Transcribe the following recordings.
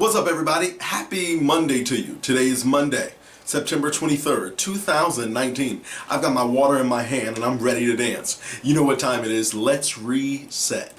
What's up, everybody? Happy Monday to you. Today is Monday, September 23rd, 2019. I've got my water in my hand and I'm ready to dance. You know what time it is. Let's reset.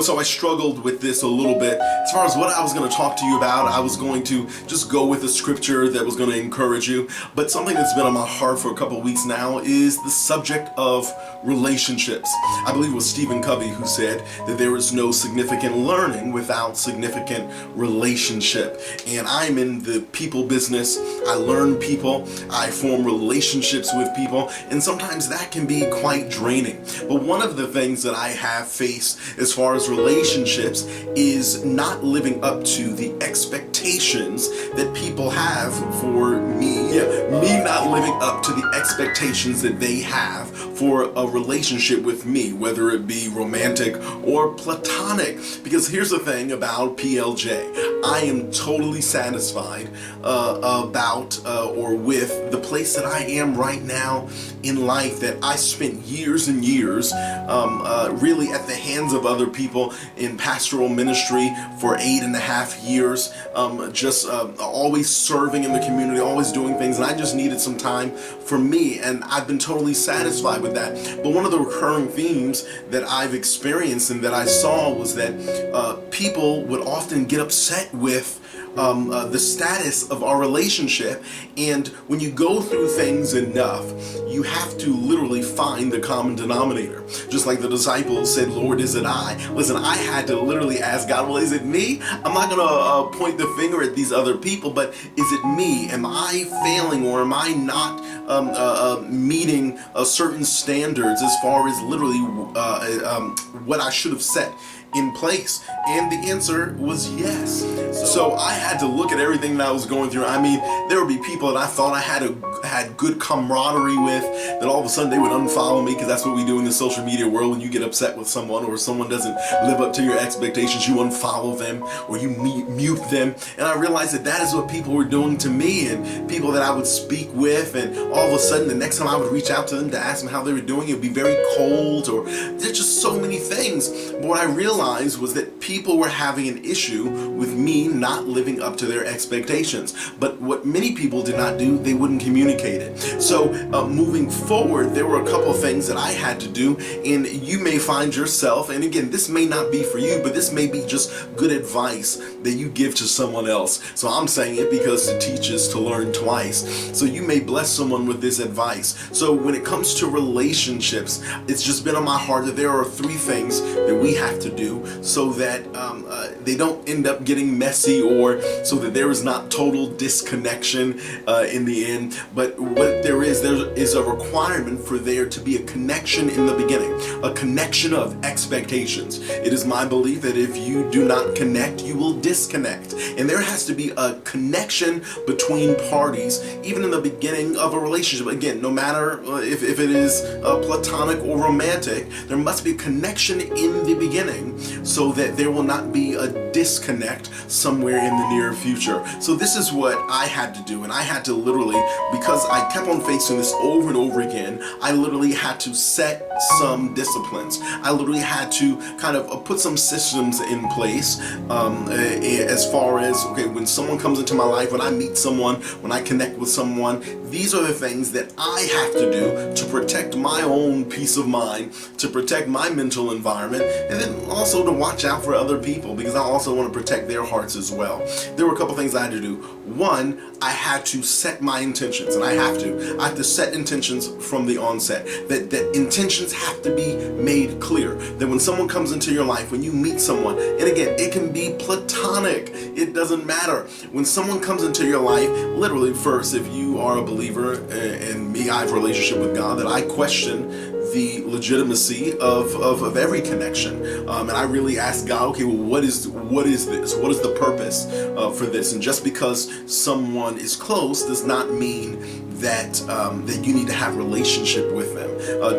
So I struggled with this a little bit. As far as what I was going to talk to you about, I was going to just go with a scripture that was going to encourage you. But something that's been on my heart for a couple of weeks now is the subject of relationships. I believe it was Stephen Covey who said that there is no significant learning without significant relationship. And I'm in the people business. I learn people. I form relationships with people. And sometimes that can be quite draining. But one of the things that I have faced as far as relationships is not living up to the expectations that people have for me. Me not living up to the expectations that they have for a relationship with me, whether it be romantic or platonic. Because here's the thing about PLJ. I am totally satisfied about or with the place that I am right now in life, that I spent years and years really at the hands of other people in pastoral ministry for 8.5 years, always serving in the community, always doing things, and I just needed some time for me, and I've been totally satisfied with that. But one of the recurring themes that I've experienced and that I saw was that people would often get upset with the status of our relationship, and when you go through things enough, you have to literally find the common denominator. Just like the disciples said, "Lord, is it I?" Listen, I had to literally ask God, well, is it me? I'm not gonna point the finger at these other people, but is it me? Am I failing, or am I not meeting certain standards as far as literally what I should have set in place? And the answer was yes. So I had to look at everything that I was going through. I mean, there would be people that I thought I had good camaraderie with, that all of a sudden they would unfollow me, because that's what we do in the social media world. When you get upset with someone, or someone doesn't live up to your expectations, you unfollow them or you mute them. And I realized that that is what people were doing to me, and people that I would speak with, and all of a sudden the next time I would reach out to them to ask them how they were doing, it would be very cold, or there's just so many things. But what I realized was that people were having an issue with me not living up to their expectations. But what many people did not do, they wouldn't communicate it. So moving forward, there were a couple of things that I had to do, and you may find yourself, and again, this may not be for you, but this may be just good advice that you give to someone else. So I'm saying it because to teach is to learn twice. So you may bless someone with this advice. So when it comes to relationships, it's just been on my heart that there are 3 things that we have to do so that they don't end up getting messy, or so that there is not total disconnection in the end. But what there is a requirement for there to be a connection in the beginning, a connection of expectations. It is my belief that if you do not connect, you will disconnect. And there has to be a connection between parties, even in the beginning of a relationship. Again, no matter if it is platonic or romantic, there must be a connection in the beginning so that there will not be a disconnect somewhere in the near future. So this is what I had to do, and I had to literally, because I kept on facing this over and over again, I literally had to set some disciplines. I literally had to kind of put some systems in place as far as, okay, when someone comes into my life, when I meet someone, when I connect with someone, these are the things that I have to do to protect my own peace of mind, to protect my mental environment, and then also to watch out for other people, because I also want to protect their hearts as well. There were a couple things I had to do. One, I had to set my intentions, and I have to set intentions from the onset. That intentions have to be made clear. That when someone comes into your life, when you meet someone, and again, it can be platonic, it doesn't matter. When someone comes into your life, literally first, if you are a believer, and me, I have a relationship with God, that I question the legitimacy of every connection, and I really ask God, okay, well, what is this? What is the purpose for this? And just because someone is close does not mean that you need to have a relationship with them.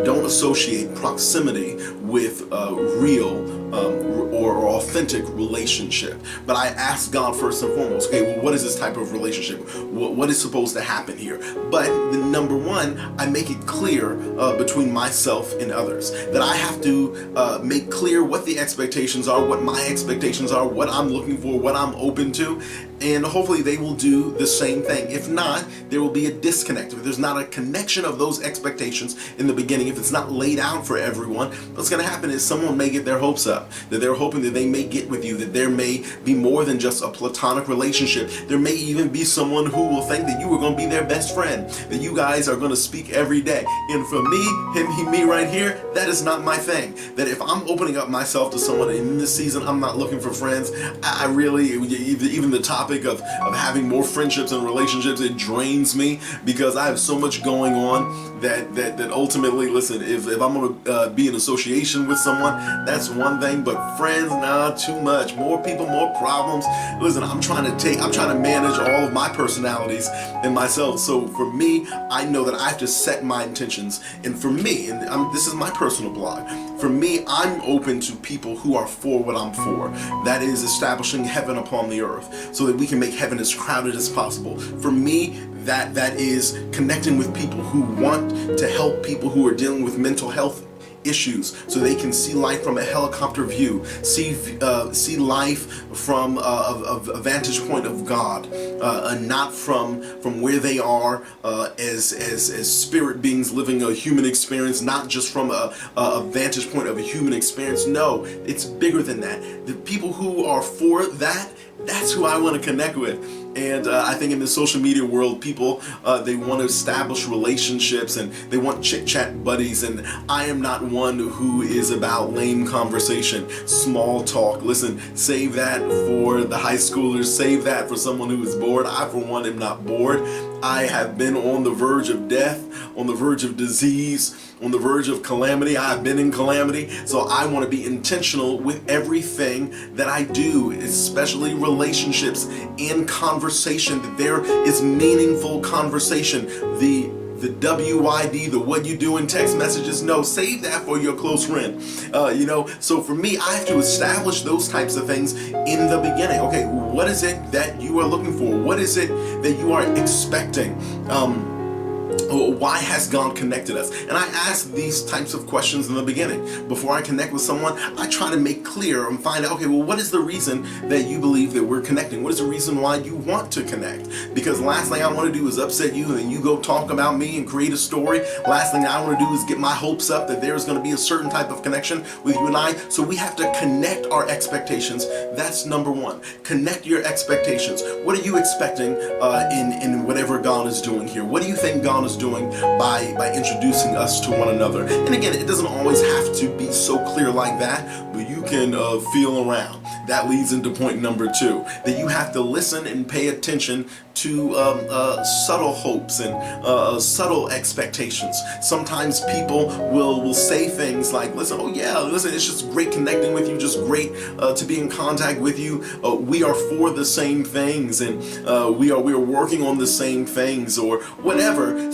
Don't associate proximity with real or authentic relationship. But I ask God first and foremost, okay, well, what is this type of relationship? What is supposed to happen here? But the number one, I make it clear between myself and others that I have to make clear what the expectations are, what my expectations are, what I'm looking for, what I'm open to, and hopefully they will do the same thing. If not, there will be a disconnect. If there's not a connection of those expectations in the beginning, if it's not laid out for everyone, what's going to happen is someone may get their hopes up, that they're hoping that they may get with you, that there may be more than just a platonic relationship. There may even be someone who will think that you are going to be their best friend, that you guys are going to speak every day. And for me, me right here, that is not my thing. That if I'm opening up myself to someone in this season, I'm not looking for friends. I really, even the topic of having more friendships and relationships, it drains me because I have so much going on that ultimately, listen, if I'm going to be in association with someone, that's one thing, but friends, nah, too much. More people, more problems. Listen, I'm trying to manage all of my personalities and myself. So for me, I know that I have to set my intentions. And for me, and this is my personal blog, for me, I'm open to people who are for what I'm for. That is establishing heaven upon the earth so that we can make heaven as crowded as possible. For me, that is connecting with people who want to help people who are dealing with mental health issues so they can see life from a helicopter view, see life from a vantage point of God, and not from where they are as spirit beings living a human experience, not just from a vantage point of a human experience. No, it's bigger than that. The people who are for that, that's who I want to connect with. And I think in the social media world, people, they want to establish relationships and they want chit-chat buddies, and I am not one who is about lame conversation, small talk. Listen, save that for the high schoolers, save that for someone who is bored. I, for one, am not bored. I have been on the verge of death, on the verge of disease, on the verge of calamity. I've been in calamity, so I want to be intentional with everything that I do, especially relationships and conversation, that there is meaningful conversation. The WYD, the what you do in text messages, no, save that for your close friend. So for me, I have to establish those types of things in the beginning. Okay, what is it that you are looking for? What is it that you are expecting? Why has God connected us? And I ask these types of questions in the beginning. Before I connect with someone, I try to make clear and find out, okay, well, what is the reason that you believe that we're connecting? What is the reason why you want to connect? Because last thing I want to do is upset you and you go talk about me and create a story. Last thing I want to do is get my hopes up that there's going to be a certain type of connection with you and I. So we have to connect our expectations. That's number one. Connect your expectations. What are you expecting in whatever God is doing here? What do you think God is doing by introducing us to one another? And again, it doesn't always have to be so clear like that, but you can feel around. That leads into point number two, that you have to listen and pay attention to subtle hopes and subtle expectations. Sometimes people will say things like, listen, it's just great connecting with you, just great to be in contact with you. We are for the same things, and we are working on the same things, or whatever.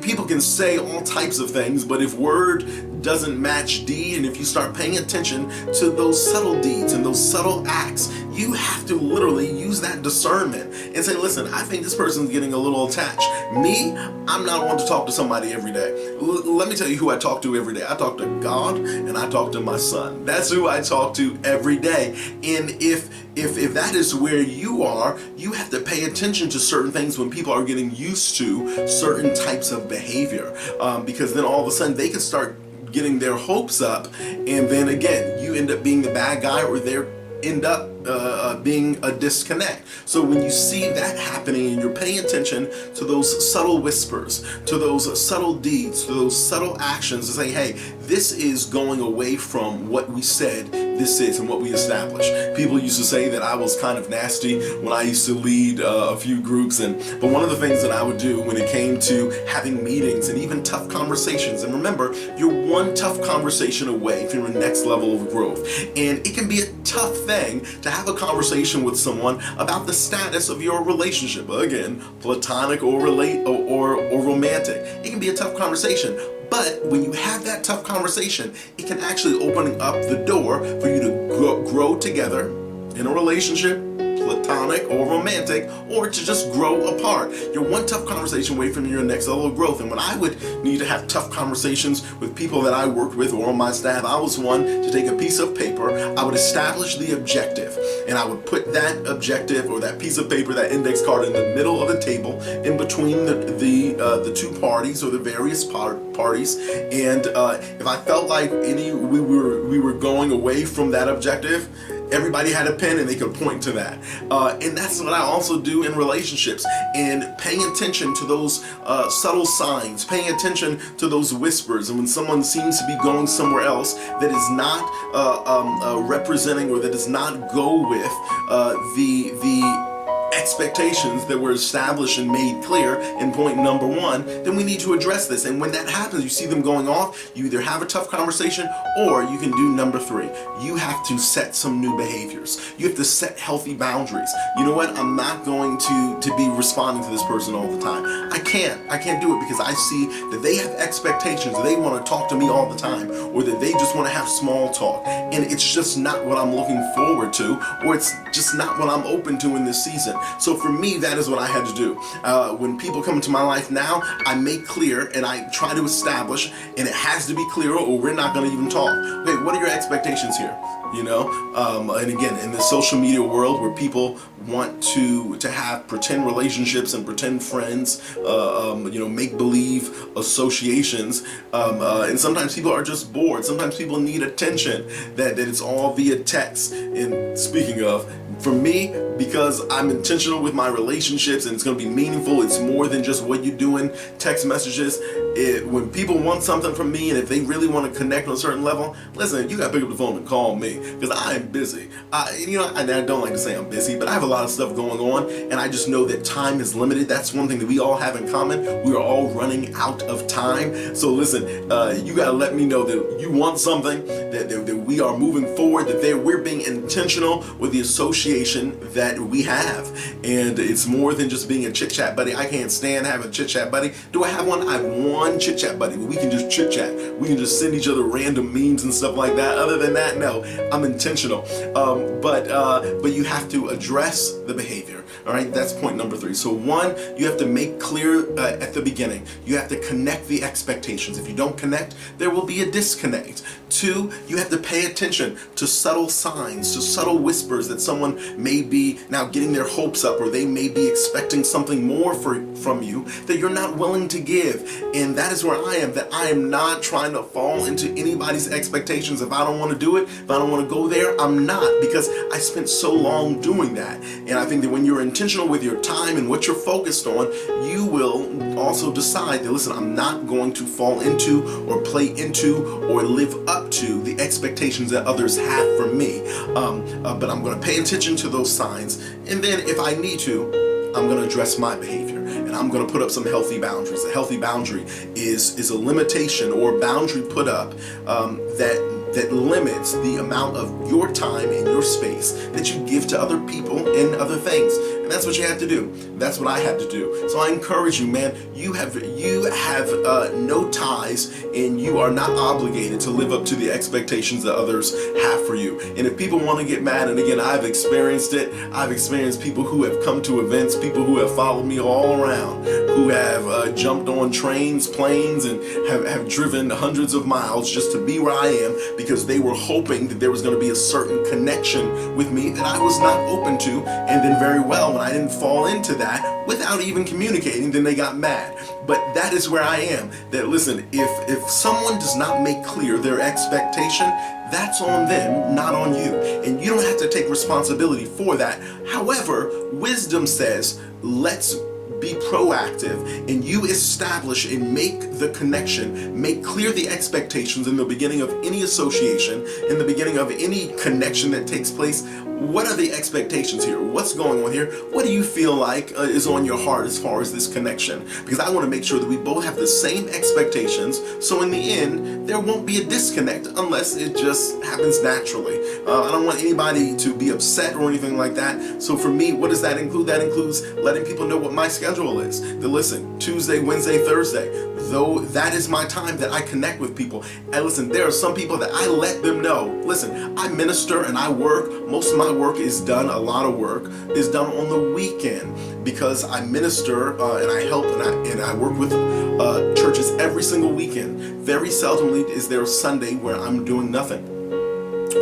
People can say all types of things, but if word doesn't match deed, and if you start paying attention to those subtle deeds and those subtle acts, you have to literally use that discernment and say, listen, I think this person's getting a little attached. Me, I'm not one to talk to somebody every day. Let me tell you who I talk to every day. I talk to God and I talk to my son. That's who I talk to every day. And if that is where you are, you have to pay attention to certain things when people are getting used to certain types of behavior, because then all of a sudden they can start getting their hopes up, and then again you end up being the bad guy, or they end up being a disconnect. So when you see that happening and you're paying attention to those subtle whispers, to those subtle deeds, to those subtle actions, to say, hey, this is going away from what we said this is and what we established. People used to say that I was kind of nasty when I used to lead a few groups, but one of the things that I would do when it came to having meetings and even tough conversations, and remember, you're one tough conversation away from your next level of growth, and it can be a tough thing to have a conversation with someone about the status of your relationship. Again, platonic or romantic. It can be a tough conversation. But when you have that tough conversation, it can actually open up the door for you to grow together in a relationship, platonic or romantic, or to just grow apart. You're one tough conversation away from your next level of growth. And when I would need to have tough conversations with people that I worked with or on my staff, I was one to take a piece of paper, I would establish the objective, and I would put that objective or that piece of paper, that index card, in the middle of the table, in between the two parties or the various parties. And if I felt like we were going away from that objective, everybody had a pen and they could point to that. And that's what I also do in relationships, and paying attention to those subtle signs, paying attention to those whispers. And when someone seems to be going somewhere else that is not representing, or that does not go with the expectations that were established and made clear in point number one, then we need to address this. And when that happens, you see them going off, you either have a tough conversation, or you can do number three. You have to set some new behaviors. You have to set healthy boundaries. You know what? I'm not going to be responding to this person all the time. I can't do it, because I see that they have expectations, that they want to talk to me all the time, or that they just want to have small talk. And it's just not what I'm looking forward to, or it's just not what I'm open to in this season. So for me, that is what I had to do. When people come into my life now, I make clear and I try to establish, and it has to be clear or we're not going to even talk. Okay, what are your expectations here? You know, and again, in the social media world where people want to have pretend relationships and pretend friends, make-believe associations, and sometimes people are just bored. Sometimes people need attention, that it's all via text. And speaking of, for me, because I'm intentional with my relationships and it's going to be meaningful, it's more than just what you do in text messages. When people want something from me, and if they really want to connect on a certain level, listen, you got to pick up the phone and call me, because I am busy. I don't like to say I'm busy, but I have a lot of stuff going on, and I just know that time is limited. That's one thing that we all have in common. We are all running out of time. So listen, you got to let me know that you want something, that we are moving forward, that we're being intentional with the association that we have. And it's more than just being a chit-chat buddy. I can't stand having a chit-chat buddy. Do I have one? I have one chit-chat buddy where we can just chit-chat. We can just send each other random memes and stuff like that. Other than that, no, I'm intentional. But you have to address the behavior. All right, that's point number three. So one, you have to make clear at the beginning. You have to connect the expectations. If you don't connect, there will be a disconnect. Two, you have to pay attention to subtle signs, to subtle whispers that someone may be now getting their hopes up, or they may be expecting something more from you that you're not willing to give. And that is where I am, that I am not trying to fall into anybody's expectations. If I don't want to do it, if I don't want to go there, I'm not, because I spent so long doing that. And I think that when you're intentional with your time and what you're focused on, you will also decide that, listen, I'm not going to fall into or play into or live up to the expectations that others have for me. But I'm going to pay attention to those signs, and then if I need to, I'm going to address my behavior, and I'm going to put up some healthy boundaries. A healthy boundary is a limitation or boundary put up that limits the amount of your time and your space that you give to other people and other things. And that's what you have to do. That's what I had to do. So I encourage you, man, you have no ties, and you are not obligated to live up to the expectations that others have for you. And if people want to get mad, and again, I've experienced it. I've experienced people who have come to events, people who have followed me all around, who have jumped on trains, planes, and have driven hundreds of miles just to be where I am, because they were hoping that there was going to be a certain connection with me that I was not open to. And then very well, when I didn't fall into that without even communicating, then they got mad. But that is where I am. That, listen, if someone does not make clear their expectation, that's on them, not on you. And you don't have to take responsibility for that. However, wisdom says, let's be proactive, and you establish and make the connection, make clear the expectations in the beginning of any association, in the beginning of any connection that takes place. What are the expectations here? What's going on here? What do you feel like is on your heart as far as this connection? Because I want to make sure that we both have the same expectations, so in the end, there won't be a disconnect unless it just happens naturally. I don't want anybody to be upset or anything like that. So for me, what does that include? That includes letting people know what my schedule is. To listen, Tuesday, Wednesday, Thursday, though that is my time that I connect with people. And listen, there are some people that I let them know, listen, I minister and I work. Most of my work is done, a lot of work is done on the weekend because I minister and I help and I work with churches every single weekend. Very seldomly is there a Sunday where I'm doing nothing,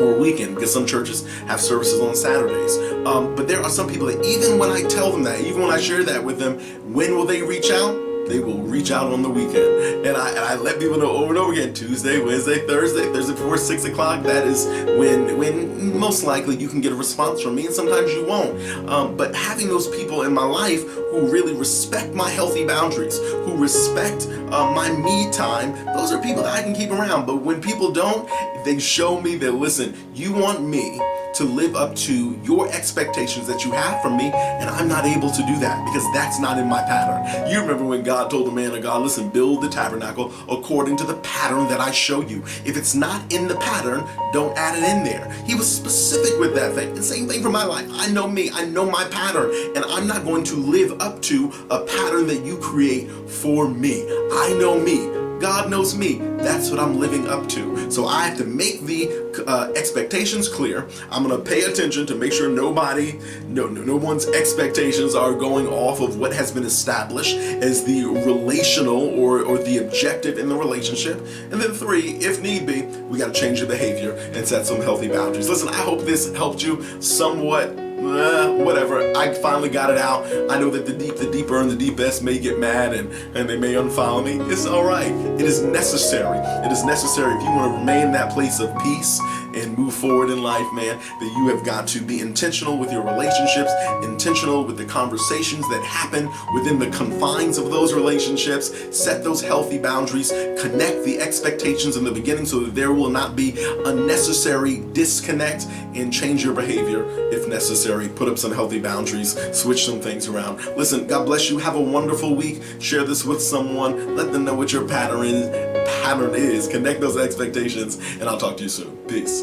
or weekend, because some churches have services on Saturdays. But there are some people that even when I tell them that, even when I share that with them, when will they reach out? They will reach out on the weekend. And I let people know over and over again, Tuesday, Wednesday, Thursday before 6 o'clock, that is when most likely you can get a response from me, and sometimes you won't. But having those people in my life who really respect my healthy boundaries, who respect my me time, those are people that I can keep around. But when people don't, they show me that, listen, you want me to live up to your expectations that you have from me, and I'm not able to do that because that's not in my pattern. You remember when God told the man of God, listen, build the tabernacle according to the pattern that I show you. If it's not in the pattern, don't add it in there. He was specific with that thing. And same thing for my life. I know me, I know my pattern, and I'm not going to live up to a pattern that you create for me. I know me. God knows me. That's what I'm living up to. So I have to make the expectations clear. I'm going to pay attention to make sure no one's expectations are going off of what has been established as the relational or the objective in the relationship. And then 3, if need be, we got to change the behavior and set some healthy boundaries. Listen, I hope this helped you somewhat. Whatever, I finally got it out. I know that the deeper and the deepest may get mad and they may unfollow me. It's alright. It is necessary. It is necessary if you want to remain in that place of peace and move forward in life, man, that you have got to be intentional with your relationships, intentional with the conversations that happen within the confines of those relationships, set those healthy boundaries, connect the expectations in the beginning so that there will not be unnecessary disconnect, and change your behavior if necessary. Put up some healthy boundaries, switch some things around. Listen, God bless you. Have a wonderful week. Share this with someone. Let them know what your pattern is. Connect those expectations, and I'll talk to you soon. Peace.